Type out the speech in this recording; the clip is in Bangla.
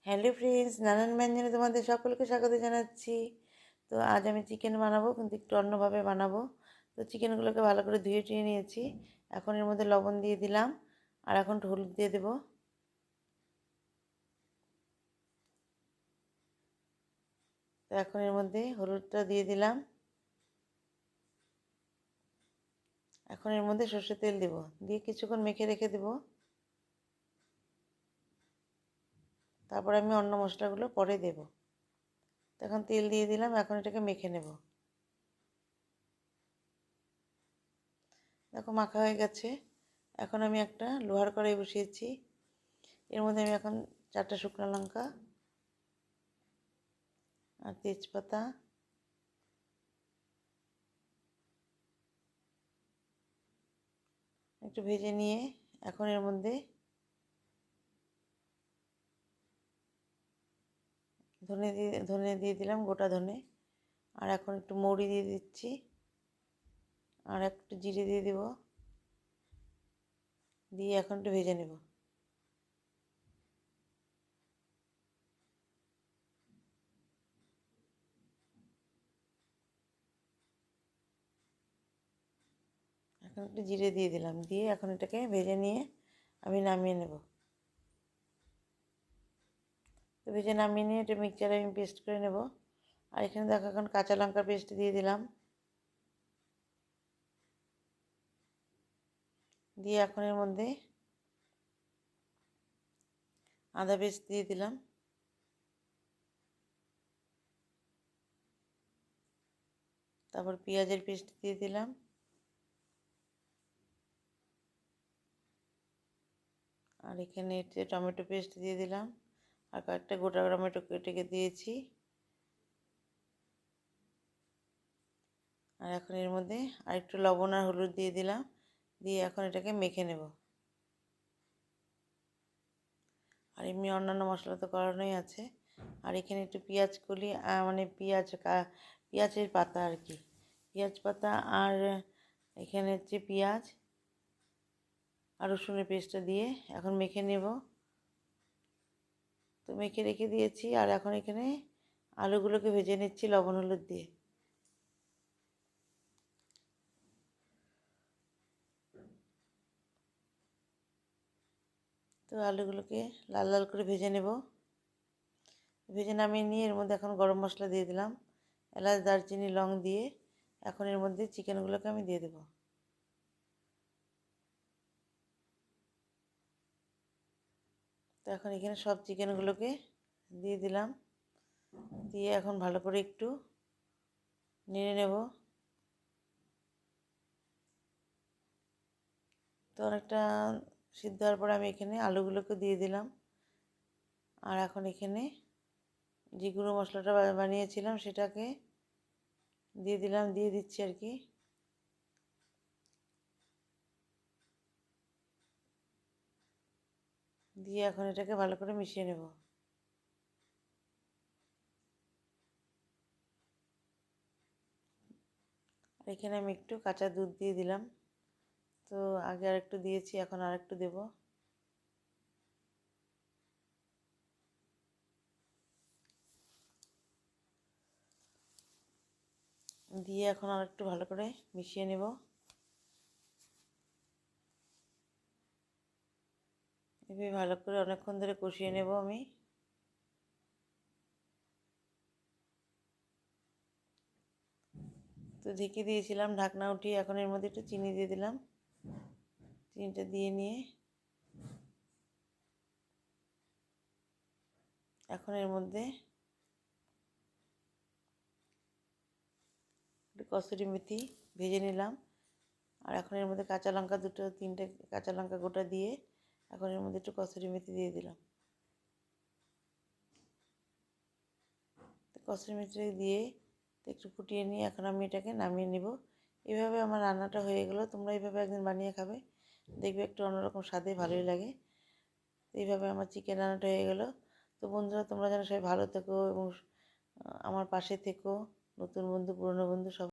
হ্যালো ফ্রেন্ডস, নানান ব্যঞ্জনে তোমাদের সকলকে স্বাগত জানাচ্ছি। তো আজ আমি চিকেন বানাবো, কিন্তু একটু অন্যভাবে বানাবো। তো চিকেনগুলোকে ভালো করে ধুয়ে টুয়ে নিয়েছি। এখন এর মধ্যে লবণ দিয়ে দিলাম, আর এখন একটু হলুদ দিয়ে দেবো। তো এখন এর মধ্যে হলুদটা দিয়ে দিলাম। এখন এর মধ্যে সর্ষের তেল দেবো, দিয়ে কিছুক্ষণ মেখে রেখে দেবো। তারপর আমি অন্য মশলাগুলো পরে দেবো। তো এখন তেল দিয়ে দিলাম, এখন এটাকে মেখে নেব। দেখো মাখা হয়ে গেছে। এখন আমি একটা লোহার কড়াই বসিয়েছি। এর মধ্যে আমি এখন 4টা শুকনো লঙ্কা আর তেজপাতা একটু ভেজে নিয়ে এখন এর মধ্যে ধনে দিয়ে দিলাম, গোটা ধনে। আর এখন একটু মৌরি দিয়ে দিচ্ছি, আর একটু জিরে দিয়ে দেব, দিয়ে এখন একটু ভেজে নেব। এখন একটু জিরে দিয়ে দিলাম, দিয়ে এখন এটাকে ভেজে নিয়ে আমি নামিয়ে নেব। তো ভেজে নামিয়ে নিয়ে এটা মিক্সচারে আমি পেস্ট করে নেব। আর এখানে দেখো এখন কাঁচা লঙ্কার পেস্ট দিয়ে দিলাম, দিয়ে এখন এর মধ্যে আদা পেস্ট দিয়ে দিলাম, তারপর পেঁয়াজের পেস্ট দিয়ে দিলাম, আর এখানে টমেটো পেস্ট দিয়ে দিলাম, আর কয়েকটা গোটা টমেটো কেটে দিয়েছি। আর এখন এর মধ্যে আরেকটু লবণ আর হলুদ দিয়ে দিলাম, দিয়ে এখন এটাকে মেখে নেব। আর এমনি অন্যান্য মশলা তো করানোই আছে। আর এখানে একটু পেঁয়াজ কলি, মানে পেঁয়াজের পাতা আর কি, পেঁয়াজ পাতা, আর এখানে হচ্ছে পেঁয়াজ আর রসুনের পেস্টটা দিয়ে এখন মেখে নেব। তো মেখে রেখে দিয়েছি, আর এখন এখানে আলুগুলোকে ভেজে নিচ্ছি লবণ হলুদ দিয়ে। তো আলুগুলোকে লাল লাল করে ভেজে নেব। ভেজে নামিয়ে নিয়ে এর মধ্যে এখন গরম মশলা দিয়ে দিলাম, এলাচ দারচিনি লং দিয়ে এখন এর মধ্যে চিকেনগুলোকে আমি দিয়ে দেবো। তো এখন এখানে সব চিকেনগুলোকে দিয়ে দিলাম, দিয়ে এখন ভালো করে একটু নেড়ে নেব। তো অনেকটা সিদ্ধ হওয়ার পর আমি এখানে আলুগুলোকে দিয়ে দিলাম, আর এখন এখানে যে গুঁড়ো মশলাটা বানিয়েছিলাম সেটাকে দিয়ে দিলাম, দিয়ে দিচ্ছি আর কি। দিয়ে এখন এটাকে ভালো করে মিশিয়ে নেব। আর এখানে আমি একটু কাঁচা দুধ দিয়ে দিলাম। তো আগে আর একটু দিয়েছি, এখন আর একটু দেবো। দিয়ে এখন আর একটু ভালো করে মিশিয়ে নেব। এভাবে ভালো করে অনেকক্ষণ ধরে কষিয়ে নেব আমি। তো ঢেকে দিয়েছিলাম, ঢাকনা উঠিয়ে এখন এর মধ্যে একটু চিনি দিয়ে দিলাম। চিনিটা দিয়ে নিয়ে এখন এর মধ্যে একটু কসুরি মেথি ভেজে নিলাম, আর এখন এর মধ্যে কাঁচা লঙ্কা দুটো তিনটে কাঁচা লঙ্কা গোটা দিয়ে এখন এর মধ্যে একটু কসুরি মেথি দিয়ে দিলাম। তো কসুরি মেথি দিয়ে একটু ফুটিয়ে নিয়ে এখন আমি এটাকে নামিয়ে নিব। এভাবে আমার রান্নাটা হয়ে গেল। তোমরা এইভাবে একদিন বানিয়ে খাবে, দেখবে একটু অন্যরকম স্বাদে ভালোই লাগে। এইভাবে আমার চিকেন রান্নাটা হয়ে গেল। তো বন্ধুরা, তোমরা যেন সবাই ভালো থেকো এবং আমার পাশে থেকো। নতুন বন্ধু পুরনো বন্ধু সব